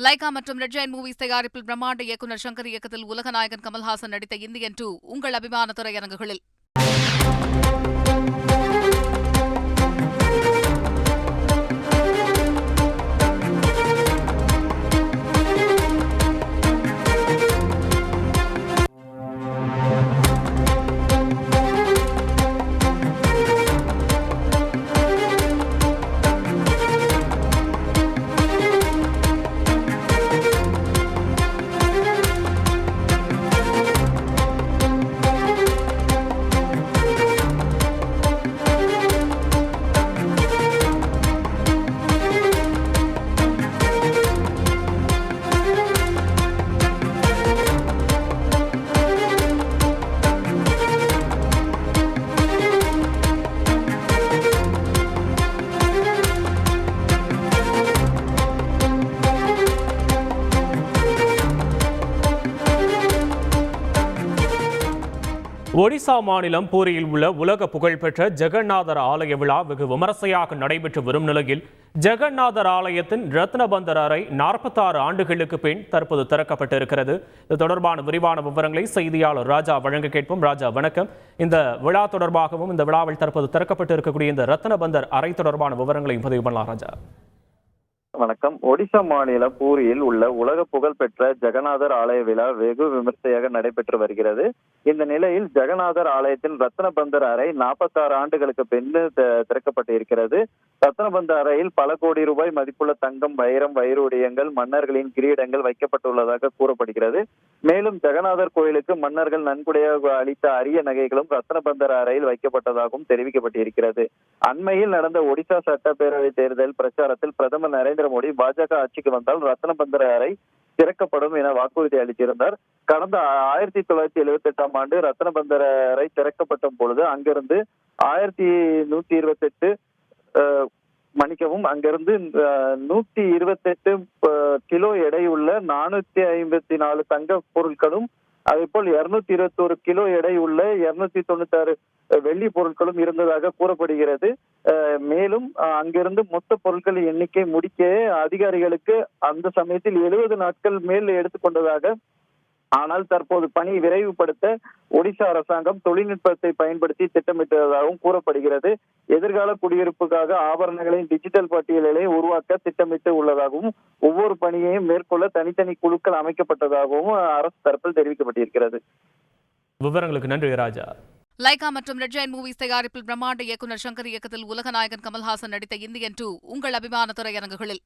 Lyca மற்றும் red giant movies தயாரிப்பில் பிரம்மாண்ட இயக்குநர் சங்கர் இயக்கத்தில் உலகநாயகன் கமல்ஹாசன் நடித்த இந்தியன் 2 உங்கள் அபிமான திரையரங்குகளில். ஒடிசா மாநிலம் பூரியில் உள்ள உலக புகழ்பெற்ற ஜெகநாதர் ஆலய விழா வெகு விமரிசையாக நடைபெற்று வரும் நிலையில் ஜெகநாதர் ஆலயத்தின் ரத்னபந்தர் அறை 46 ஆண்டுகளுக்கு பின் தற்போது திறக்கப்பட்டிருக்கிறது. இது தொடர்பான விரிவான விவரங்களை செய்தியாளர் ராஜா வழங்க கேட்போம். ராஜா, வணக்கம். இந்த விழா தொடர்பாகவும் இந்த விழாவில் தற்போது திறக்கப்பட்டு இருக்கக்கூடிய இந்த ரத்னபந்தர் அறை தொடர்பான விவரங்களையும் பதிவு பண்ணலாம். ராஜா, வணக்கம். ஒடிசா மாநிலம் பூரியில் உள்ள உலக புகழ் பெற்ற ஜெகநாதர் ஆலய விழா வெகு விமர்சையாக நடைபெற்று வருகிறது. இந்த நிலையில் ஜெகநாதர் ஆலயத்தின் ரத்னபந்தர் அறை 46 ஆண்டுகளுக்கு பின் திறக்கப்பட்டு இருக்கிறது. ரத்னபந்தர் அறையில் பல கோடி ரூபாய் மதிப்புள்ள தங்கம், வைரம், வைரூடியங்கள், மன்னர்களின் கிரீடங்கள் வைக்கப்பட்டுள்ளதாக கூறப்படுகிறது. மேலும் ஜெகநாதர் கோயிலுக்கு மன்னர்கள் நன்கொடையாக அளித்த அரிய நகைகளும் ரத்னபந்தர் அறையில் வைக்கப்பட்டதாகவும் தெரிவிக்கப்பட்டிருக்கிறது. அண்மையில் நடந்த ஒடிசா சட்டப்பேரவை தேர்தல் பிரச்சாரத்தில் பிரதமர் நரேந்திர மோடி பாஜக ஆட்சிக்கு வந்தால் ரத்னபந்தர் அறை திறக்கப்படும் என வாக்குறுதி அளித்திருந்தார். கடந்த 1978 ஆண்டு ரத்னபந்தர் அறை திறக்கப்பட்ட பொழுது அங்கிருந்து 1128 அங்கிருந்து 128 கிலோ எடையுள்ள 454 தங்க பொருட்களும், அதே போல் 221 கிலோ எடை உள்ள 296 வெள்ளி பொருட்களும் இருந்ததாக கூறப்படுகிறது. மேலும் அங்கிருந்து மொத்த பொருட்களின் எண்ணிக்கை முடிக்க அதிகாரிகளுக்கு அந்த சமயத்தில் 70 நாட்கள் மேல் எடுத்துக்கொண்டதாக, ஆனால் தற்போது பணி விரைவுபடுத்த ஒடிசா அரசாங்கம் தொழில்நுட்பத்தை பயன்படுத்தி திட்டமிட்டதாகவும் கூறப்படுகிறது. எதிர்கால குடியிருப்புக்காக ஆபரணங்களின் டிஜிட்டல் பட்டியலை உருவாக்க திட்டமிட்டு உள்ளதாகவும், ஒவ்வொரு பணியையும் மேற்கொள்ள தனித்தனி குழுக்கள் அமைக்கப்பட்டதாகவும் அரசு தரப்பில் தெரிவிக்கப்பட்டிருக்கிறது. விவரங்களுக்கு நன்றி ராஜா. லைகா மற்றும் ரெட் ஜெயண்ட் மூவிஸ் தயாரிப்பில் பிரம்மாண்ட இயக்குநர் சங்கர் இயக்கத்தில் உலகநாயகன் கமல்ஹாசன் நடித்த இந்தியன் 2 உங்கள் அபிமான திரையரங்குகளில்.